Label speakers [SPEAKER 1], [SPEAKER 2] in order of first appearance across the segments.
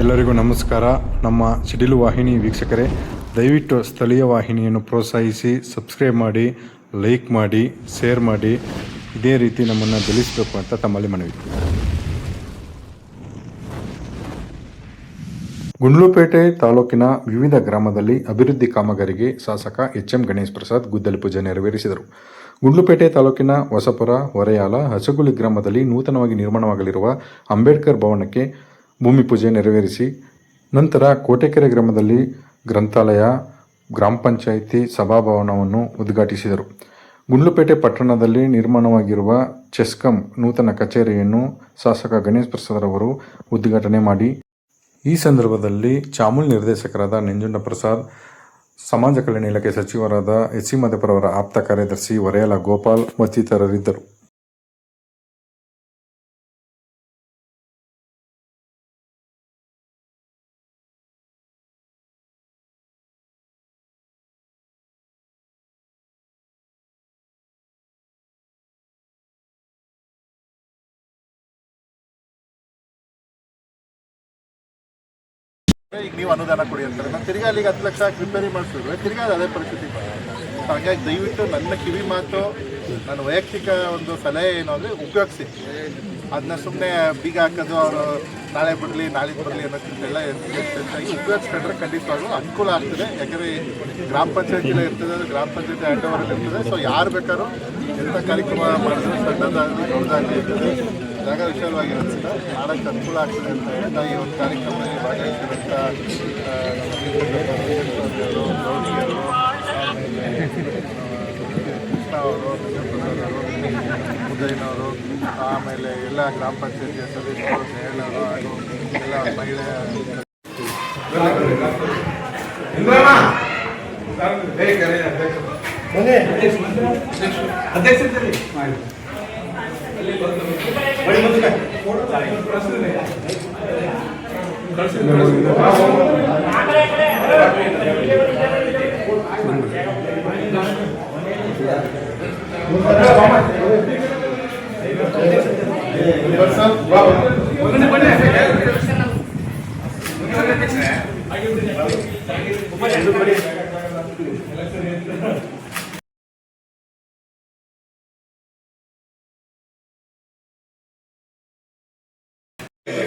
[SPEAKER 1] ಎಲ್ಲರಿಗೂ ನಮಸ್ಕಾರ. ನಮ್ಮ ಸಿಡಿಲು ವಾಹಿನಿ ವೀಕ್ಷಕರೇ, ದಯವಿಟ್ಟು ಸ್ಥಳೀಯ ವಾಹಿನಿಯನ್ನು ಪ್ರೋತ್ಸಾಹಿಸಿ, ಸಬ್ಸ್ಕ್ರೈಬ್ ಮಾಡಿ, ಲೈಕ್ ಮಾಡಿ, ಶೇರ್ ಮಾಡಿ. ಇದೇ ರೀತಿ ನಮ್ಮನ್ನು ಗೆಲ್ಲಿಸಬೇಕು ಅಂತ ತಮ್ಮಲ್ಲಿ ಮನವಿ. ಗುಂಡ್ಲುಪೇಟೆ ತಾಲೂಕಿನ ವಿವಿಧ ಗ್ರಾಮದಲ್ಲಿ ಅಭಿವೃದ್ಧಿ ಕಾಮಗಾರಿಗೆ ಶಾಸಕ ಎಚ್.ಎಂ. ಗಣೇಶ್ ಪ್ರಸಾದ್ ಗುದ್ದಲಿ ಪೂಜೆ ನೆರವೇರಿಸಿದರು. ಗುಂಡ್ಲುಪೇಟೆ ತಾಲೂಕಿನ ಹೊಸಪುರ, ಹೊರೆಯಾಲ, ಹಸಗುಳಿ ಗ್ರಾಮದಲ್ಲಿ ನೂತನವಾಗಿ ನಿರ್ಮಾಣವಾಗಲಿರುವ ಅಂಬೇಡ್ಕರ್ ಭವನಕ್ಕೆ ಭೂಮಿ ಪೂಜೆ ನೆರವೇರಿಸಿ ನಂತರ ಕೋಟೆಕೆರೆ ಗ್ರಾಮದಲ್ಲಿ ಗ್ರಂಥಾಲಯ, ಗ್ರಾಮ ಪಂಚಾಯಿತಿ ಸಭಾಭವನವನ್ನು ಉದ್ಘಾಟಿಸಿದರು. ಗುಂಡ್ಲುಪೇಟೆ ಪಟ್ಟಣದಲ್ಲಿ ನಿರ್ಮಾಣವಾಗಿರುವ ಚೆಸ್ಕಾಂ ನೂತನ ಕಚೇರಿಯನ್ನು ಶಾಸಕ ಗಣೇಶ್ ಪ್ರಸಾದ್ ಅವರು ಉದ್ಘಾಟನೆ ಮಾಡಿ, ಈ ಸಂದರ್ಭದಲ್ಲಿ ಚಾಮುಲ್ ನಿರ್ದೇಶಕರಾದ ನಂಜುಂಡ ಪ್ರಸಾದ್, ಸಮಾಜ ಕಲ್ಯಾಣ ಇಲಾಖೆ ಸಚಿವರಾದ ಎಚ್.ಸಿ. ಮಧುಪುರ ಅವರ ಆಪ್ತ ಕಾರ್ಯದರ್ಶಿ ಹೊರೆಯಾಲ ಗೋಪಾಲ್ ಮತ್ತಿತರರಿದ್ದರು.
[SPEAKER 2] ಈಗ ನೀವು ಅನುದಾನ ಕೊಡಿ ಅಂತಾರೆ, ನಾನು ತಿರ್ಗಿ ಅಲ್ಲಿಗೆ 10 ಲಕ್ಷ ರಿಪೇರಿ ಮಾಡಿಸಿದ್ರೆ ತಿರ್ಗಿ ಅದೇ ಪರಿಸ್ಥಿತಿ ಬರುತ್ತೆ. ಹಾಗಾಗಿ ದಯವಿಟ್ಟು ನನ್ನ ಕಿವಿ ಮಾತು, ನನ್ನ ವೈಯಕ್ತಿಕ ಒಂದು ಸಲಹೆ ಏನು ಅಂದರೆ ಉಪಯೋಗಿಸಿ. ಅದನ್ನ ಸುಮ್ಮನೆ ಬೀಗ ಹಾಕೋದು, ಅವರು ನಾಳೆ ಬರಲಿ ನಾಳಿದ್ದು ಬರಲಿ ಅನ್ನೋಕ್ಕಿಂತೆಲ್ಲ ಹೆಚ್ಚಾಗಿ ಉಪಯೋಗಿಸ್ಕೊಂಡ್ರೆ ಖಂಡಿತವಾಗೂ ಅನುಕೂಲ ಆಗ್ತದೆ. ಯಾಕಂದರೆ ಗ್ರಾಮ ಪಂಚಾಯತಿಲೇ ಇರ್ತದೆ, ಅದು ಗ್ರಾಮ ಪಂಚಾಯತಿ ಹ್ಯಾಂಡ್ ಓವರಲ್ಲಿ ಇರ್ತದೆ. ಸೊ ಯಾರು ಬೇಕಾದ್ರೂ ಎಂಥ ಕಾರ್ಯಕ್ರಮ ಮಾಡಿದ್ರು ಸಣ್ಣದಾಗಲಿ ದೊಡ್ಡದಾಗಲಿ ಇರ್ತದೆ, ಜಾಗ ವಿಶಾಲವಾಗಿರುತ್ತೆ, ಮಾಡೋಕ್ಕೆ ಅನುಕೂಲ ಆಗ್ತದೆ ಅಂತ ಹೇಳ್ತಾ ಈ ಒಂದು ಕಾರ್ಯಕ್ರಮದಲ್ಲಿ ಭಾಗವಹಿಸಿದಂಥ ಕೃಷ್ಣ ಅವರು, ಉದಯನವರು, ಆಮೇಲೆ ಎಲ್ಲ ಗ್ರಾಮ ಪಂಚಾಯತಿಯ ಸದಸ್ಯರು, ಹೇಳೋರು ಹಾಗೂ ಎಲ್ಲ ಮಹಿಳೆ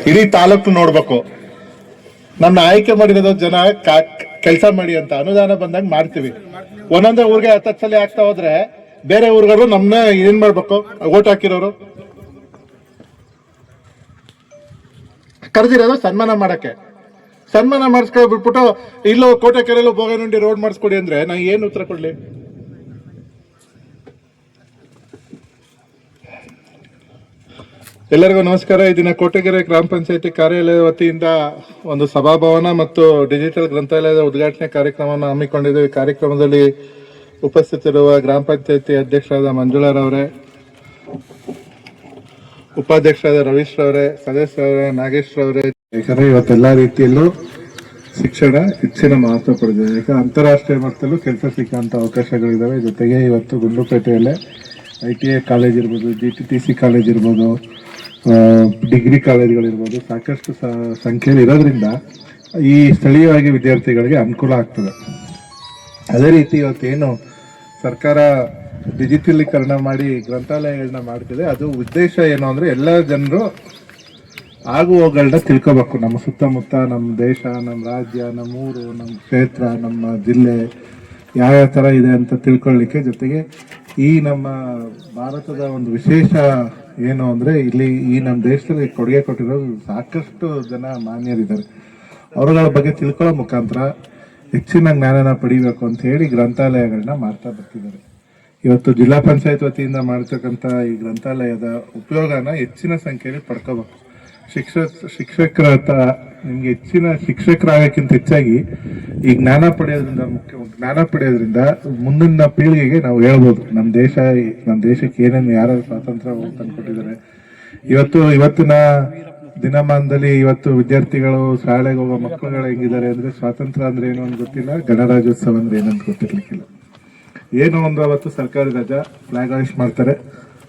[SPEAKER 2] ಇಡೀ ತಾಲೂಕು ನೋಡ್ಬೇಕು. ನನ್ನ ಆಯ್ಕೆ ಮಾಡಿರೋದು ಜನ ಕೆಲಸ ಮಾಡಿ ಅಂತ ಅನುದಾನ ಬಂದಾಗ ಮಾಡ್ತೀವಿ. ಒಂದೊಂದೇ ಊರಿಗೆ 10 ಸಲ ಆಗ್ತಾ ಹೋದ್ರೆ ಬೇರೆ ಊರುಗಳು ನಮ್ನ ಏನ್ ಮಾಡ್ಬೇಕು? ಓಟ್ ಹಾಕಿರೋರು ಕರೆದಿರೋದು ಸನ್ಮಾನ ಮಾಡಕ್ಕೆ. ಸನ್ಮಾನ ಮಾಡಿಸ್ಕೊಂಡ್ಬಿಟ್ಬಿಟ್ಟು ಇಲ್ಲೋ ಕೋಟೆಕೆರೆಲ್ಲೋ ಬೋಗನುಂಡಿ ರೋಡ್ ಮಾಡಿಸ್ಕೊಡಿ ಅಂದ್ರೆ ನಾ ಏನು ಉತ್ತರ ಕೊಡ್ಲಿ? ಎಲ್ಲರಿಗೂ ನಮಸ್ಕಾರ. ಈ ದಿನ ಕೋಟೆಗೆರೆ ಗ್ರಾಮ ಪಂಚಾಯತಿ ಕಾರ್ಯಾಲಯ ವತಿಯಿಂದ ಒಂದು ಸಭಾಭವನ ಮತ್ತು ಡಿಜಿಟಲ್ ಗ್ರಂಥಾಲಯದ ಉದ್ಘಾಟನೆ ಕಾರ್ಯಕ್ರಮವನ್ನು ಹಮ್ಮಿಕೊಂಡಿದ್ದೇವೆ. ಈ ಕಾರ್ಯಕ್ರಮದಲ್ಲಿ ಉಪಸ್ಥಿತರಿರುವ ಗ್ರಾಮ ಪಂಚಾಯತಿ ಅಧ್ಯಕ್ಷರಾದ ಮಂಜುಳಾರವರೇ, ಉಪಾಧ್ಯಕ್ಷರಾದ ರವೀಶ್ ರವರೇ, ಸದಸ್ಯರವರೇ, ನಾಗೇಶ್ ರವರೇ. ಯಾಕಂದ್ರೆ ಇವತ್ತೆಲ್ಲ ರೀತಿಯಲ್ಲೂ ಶಿಕ್ಷಣ ಹೆಚ್ಚಿನ ಮಹತ್ವ ಪಡೆದಿದೆ. ಯಾಕಂದ್ರೆ ಅಂತಾರಾಷ್ಟ್ರೀಯ ಮಟ್ಟದಲ್ಲೂ ಕೆಲಸ ಸಿಕ್ಕಂತ ಅವಕಾಶಗಳಿದ್ದಾವೆ. ಜೊತೆಗೆ ಇವತ್ತು ಗುಂಡ್ಲುಪೇಟೆಯಲ್ಲೇ ITI ಕಾಲೇಜ್ ಇರ್ಬೋದು, GTTC ಕಾಲೇಜ್ ಇರ್ಬೋದು, ಡಿಗ್ರಿ ಕಾಲೇಜ್ಗಳಿರ್ಬೋದು, ಸಾಕಷ್ಟು ಸಂಖ್ಯೆಯಲ್ಲಿ ಇರೋದ್ರಿಂದ ಈ ಸ್ಥಳೀಯವಾಗಿ ವಿದ್ಯಾರ್ಥಿಗಳಿಗೆ ಅನುಕೂಲ ಆಗ್ತದೆ. ಅದೇ ರೀತಿ ಇವತ್ತೇನು ಸರ್ಕಾರ ಡಿಜಿಟಲೀಕರಣ ಮಾಡಿ ಗ್ರಂಥಾಲಯಗಳನ್ನ ಮಾಡ್ತಿದೆ, ಅದು ಉದ್ದೇಶ ಏನು ಅಂದರೆ ಎಲ್ಲ ಜನರು ಆಗು ಹೋಗುಗಳನ್ನ ತಿಳ್ಕೋಬೇಕು. ನಮ್ಮ ಸುತ್ತಮುತ್ತ, ನಮ್ಮ ದೇಶ, ನಮ್ಮ ರಾಜ್ಯ, ನಮ್ಮ ಊರು, ನಮ್ಮ ಕ್ಷೇತ್ರ, ನಮ್ಮ ಜಿಲ್ಲೆ ಯಾವ್ಯಾವ ಥರ ಇದೆ ಅಂತ ತಿಳ್ಕೊಳ್ಳಿಕ್ಕೆ. ಜೊತೆಗೆ ಈ ನಮ್ಮ ಭಾರತದ ಒಂದು ವಿಶೇಷ ಏನು ಅಂದರೆ ಇಲ್ಲಿ ಈ ನಮ್ಮ ದೇಶದಲ್ಲಿ ಕೊಡುಗೆ ಕೊಟ್ಟಿರೋದು ಸಾಕಷ್ಟು ಜನ ಮಾನ್ಯರಿದ್ದಾರೆ. ಅವರುಗಳ ಬಗ್ಗೆ ತಿಳ್ಕೊಳ್ಳೋ ಮುಖಾಂತರ ಹೆಚ್ಚಿನ ಜ್ಞಾನನ ಪಡಿಬೇಕು ಅಂತ ಹೇಳಿ ಗ್ರಂಥಾಲಯಗಳನ್ನ ಮಾಡ್ತಾ ಬರ್ತಿದ್ದಾರೆ. ಇವತ್ತು ಜಿಲ್ಲಾ ಪಂಚಾಯತ್ ವತಿಯಿಂದ ಮಾಡ್ತಕ್ಕಂಥ ಈ ಗ್ರಂಥಾಲಯದ ಉಪಯೋಗನ ಹೆಚ್ಚಿನ ಸಂಖ್ಯೆಯಲ್ಲಿ ಪಡ್ಕೋಬೇಕು. ಶಿಕ್ಷಕರ ನಿಮ್ಗೆ ಹೆಚ್ಚಿನ ಶಿಕ್ಷಕರಾಗಕ್ಕಿಂತ ಹೆಚ್ಚಾಗಿ ಈ ಜ್ಞಾನ ಪಡೆಯೋದ್ರಿಂದ ಮುಂದಿನ ಪೀಳಿಗೆಗೆ ನಾವು ಹೇಳ್ಬೋದು ನಮ್ಮ ದೇಶಕ್ಕೆ ಏನೇನು ಯಾರು ಸ್ವಾತಂತ್ರ್ಯ ತಂದುಕೊಟ್ಟಿದ್ದಾರೆ. ಇವತ್ತಿನ ದಿನಮಾನದಲ್ಲಿ ಇವತ್ತು ವಿದ್ಯಾರ್ಥಿಗಳು ಶಾಲೆಗೆ ಹೋಗೋ ಮಕ್ಕಳುಗಳು ಹೆಂಗಿದ್ದಾರೆ ಅಂದ್ರೆ ಸ್ವಾತಂತ್ರ್ಯ ಅಂದ್ರೆ ಏನು ಅಂತ ಗೊತ್ತಿಲ್ಲ, ಗಣರಾಜ್ಯೋತ್ಸವ ಅಂದ್ರೆ ಏನಂತ ಗೊತ್ತಿರ್ಲಿಕ್ಕಿಲ್ಲ. ಏನು ಒಂದು ಅವತ್ತು ಸರ್ಕಾರಿ ರಜಾ ಫ್ಲಾಗ್ ಹಾಯಿಸ್ಟ್ ಮಾಡ್ತಾರೆ,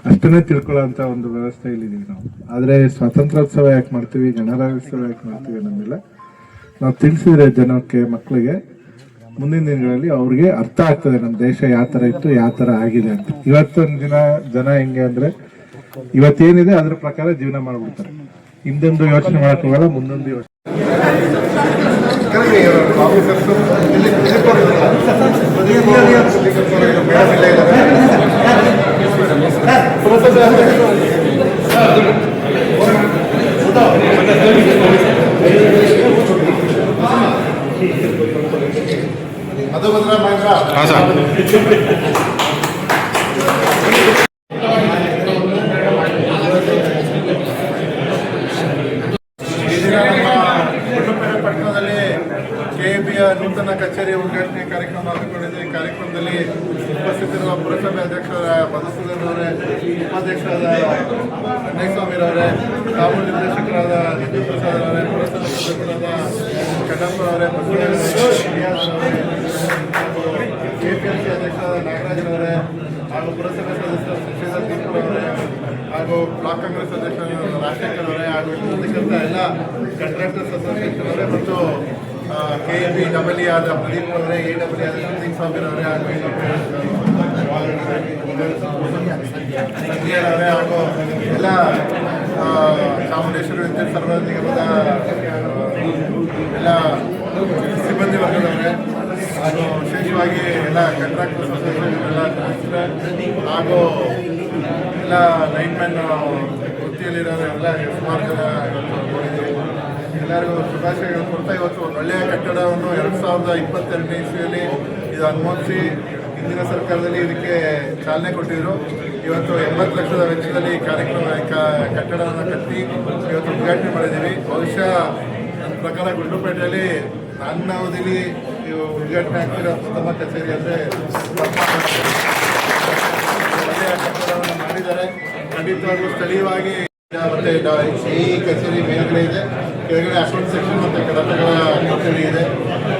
[SPEAKER 2] ಅಷ್ಟನ್ನೇ ತಿಳ್ಕೊಳ್ಳೋಂಥ ಒಂದು ವ್ಯವಸ್ಥೆ ಇಲ್ಲಿದ್ದೀವಿ ನಾವು. ಆದರೆ ಸ್ವಾತಂತ್ರ್ಯೋತ್ಸವ ಯಾಕೆ ಮಾಡ್ತೀವಿ, ಗಣರಾಜ್ಯೋತ್ಸವ ಯಾಕೆ ಮಾಡ್ತೀವಿ ಅನ್ನೋದಿಲ್ಲ. ನಾವು ತಿಳಿಸಿದ್ರೆ ಜನಕ್ಕೆ, ಮಕ್ಕಳಿಗೆ ಮುಂದಿನ ದಿನಗಳಲ್ಲಿ ಅವ್ರಿಗೆ ಅರ್ಥ ಆಗ್ತದೆ ನಮ್ಮ ದೇಶ ಯಾವ ಥರ ಇತ್ತು, ಯಾವ ಥರ ಆಗಿದೆ ಅಂತ. ಇವತ್ತೊಂದು ದಿನ ಜನ ಹೆಂಗೆ ಅಂದರೆ ಇವತ್ತೇನಿದೆ ಅದ್ರ ಪ್ರಕಾರ ಜೀವನ ಮಾಡ್ಬಿಡ್ತಾರೆ. ಹಿಂದೊಂದು ಯೋಚನೆ ಮಾಡಕ್ ಹೋಗಲ್ಲ, ಮುಂದೊಂದು ಯೋಚನೆ.
[SPEAKER 1] ಹಾಂ ಸರ್.
[SPEAKER 2] ಪಟ್ಟಣದಲ್ಲಿ ಕೆಎಬಿಯ ನೂತನ ಕಚೇರಿ ಉದ್ಘಾಟನೆ ಕಾರ್ಯಕ್ರಮ ಹಮ್ಮಿಕೊಂಡಿದೆ. ಈ ಕಾರ್ಯಕ್ರಮದಲ್ಲಿ ಉಪಸ್ಥಿತರಿರುವ ಪುರಸಭೆ ಅಧ್ಯಕ್ಷರ ಮಧುಸೂದನ್ ಅವರೇ, ಉಪಾಧ್ಯಕ್ಷರಾದ ಅಣ್ಣಯ್ಯಸ್ವಾಮಿರವರೇ, ಕಾನೂನು ನಿರ್ದೇಶಕರಾದ ನಿಧಿ ಪ್ರಸಾದ್ ಅವರೇ, ಪುರಸಭೆ ಸದಸ್ಯರಾದ ಕಣ್ಣಪ್ಪರವರೇ, ಕೆಪಿಎಂಸಿ ಅಧ್ಯಕ್ಷರಾದ ನಾಗರಾಜರವರೇ ಹಾಗೂ ಪುರಸಭೆ ಸದಸ್ಯರ ಶ್ರೀಧರ್ ದೀಪುರ್ ಅವರೇ ಹಾಗೂ ಬ್ಲಾಕ್ ಕಾಂಗ್ರೆಸ್ ಅಧ್ಯಕ್ಷರಾದ ರಾಜಶೇಖರ್ ಅವರೇ ಹಾಗೂ ಉಪಸ್ಥಿತ ಎಲ್ಲ ಕಾಂಟ್ರಾಕ್ಟರ್ಸ್ ಅಸೋಸಿಯೇಷನ್ ಅವರೇ ಮತ್ತು ಕೆಎಬಿ ಡಬಲ್ಇ ಆದ ಪ್ರದೀಪ್ ಅವರೇ, ಎಡಬ್ಲ್ಯೂ ಆದ ಸಿಂಗ್ ಸ್ವಾಮಿರವರೇ ಹಾಗೂ ಸಂಜಯವರೇ ಹಾಗೂ ಎಲ್ಲ ಚಾಮುಂಡೇಶ್ವರಿ ವಿದ್ಯುತ್ ಸರಬರಾಜು ನಿಗಮದ ಎಲ್ಲ ಸಿಬ್ಬಂದಿ ವರ್ಗದವರೇ ಹಾಗೂ ವಿಶೇಷವಾಗಿ ಎಲ್ಲ ಕಾಂಟ್ರಾಕ್ಟರ್ಸ್ ಅಸೋಸಿಯೇಷನ್ ಎಲ್ಲ ಹಾಗೂ ಎಲ್ಲ ಲೈನ್ಮ್ಯಾನ್ ವೃತ್ತಿಯಲ್ಲಿರೋರು ಎಲ್ಲ ಸುಮಾರು ಜನ ಎಲ್ಲರಿಗೂ ಶುಭಾಶಯಗಳು ಕೊಡ್ತಾ ಇವತ್ತು ಒಂದು ಒಳ್ಳೆಯ ಕಟ್ಟಡವನ್ನು 2022 ಇಸ್ವಿಯಲ್ಲಿ ಇದು ಅನುಮೋದಿಸಿ ಹಿಂದಿನ ಸರ್ಕಾರದಲ್ಲಿ ಇದಕ್ಕೆ ಚಾಲನೆ ಕೊಟ್ಟಿದ್ದರು. ಇವತ್ತು 80 ಲಕ್ಷದ ವೆಚ್ಚದಲ್ಲಿ ಕಾರ್ಯಕ್ರಮ ಕಟ್ಟಡವನ್ನು ಕಟ್ಟಿ ಇವತ್ತು ಉದ್ಘಾಟನೆ ಮಾಡಿದ್ದೀವಿ. ಬಹುಶಃ ನನ್ನ ಪ್ರಕಾರ ಗುಂಡ್ಲುಪೇಟೆಯಲ್ಲಿ ನನ್ನ ಅವಧಿಯಲ್ಲಿ ಉದ್ಘಾಟನೆ ಆಗ್ತಿರೋ ಪ್ರಥಮ ಕಚೇರಿ ಅಂದರೆ ಒಳ್ಳೆಯ ಕಟ್ಟಡವನ್ನು ಮಾಡಿದ್ದಾರೆ. ಖಂಡಿತವಾಗ್ಲೂ ಸ್ಥಳೀಯವಾಗಿ ಮತ್ತೆ ಈ ಕಚೇರಿ ಮೇಲ್ಗಡೆ ಇದೆ, ಕೆಳಗಡೆ ಅಕೌಂಟ್ ಸೆಕ್ಷನ್ ಮತ್ತು ಕಡತಗಳ ಕಚೇರಿ ಇದೆ.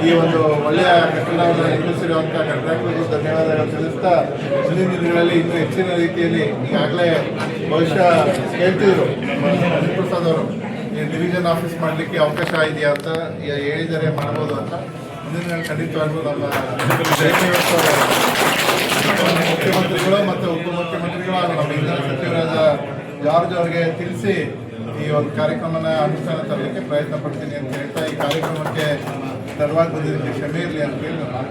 [SPEAKER 2] ಈ ಒಂದು ಒಳ್ಳೆಯ ಕಟ್ಟಡವನ್ನು ನಿರ್ಮಿಸಿರುವಂಥ ಕಾಂಟ್ರಾಕ್ಟರ್ಗೂ ಧನ್ಯವಾದಗಳು ತಿಳಿಸ್ತಾ ಮುಂದಿನ ದಿನಗಳಲ್ಲಿ ಇನ್ನೂ ಹೆಚ್ಚಿನ ರೀತಿಯಲ್ಲಿ ಈಗಾಗಲೇ ಬಹುಶಃ ಕೇಳ್ತಿದ್ರು ಪ್ರಸಾದ್ ಅವರು ಈ ಡಿವಿಷನ್ ಆಫೀಸ್ ಮಾಡಲಿಕ್ಕೆ ಅವಕಾಶ ಇದೆಯಾ ಅಂತ ಹೇಳಿದರೆ ಮಾಡ್ಬೋದು ಅಂತ. ಮುಂದಿನ ದಿನ ಖಂಡಿತವಾಗ್ಲೂ ನಮ್ಮ ಮುಖ್ಯಮಂತ್ರಿಗಳು ಮತ್ತು ಉಪಮುಖ್ಯಮಂತ್ರಿಗಳು ಹಾಗೂ ನಮ್ಮ ಇಂಧನ ಸಚಿವರಾದ ಜಾರ್ಜ್ ಅವರಿಗೆ ತಿಳಿಸಿ ಈ ಒಂದು ಕಾರ್ಯಕ್ರಮನ ಅನುಷ್ಠಾನ ತರಲಿಕ್ಕೆ ಪ್ರಯತ್ನ ಪಡ್ತೀನಿ ಅಂತ ಹೇಳ್ತಾ ಈ ಕಾರ್ಯಕ್ರಮಕ್ಕೆ ತಡವಾಗಿ ಬಂದಿದ್ದಕ್ಕೆ ಕ್ಷಮೆ ಇರಲಿ ಅಂತ ಹೇಳಿ ನಾನು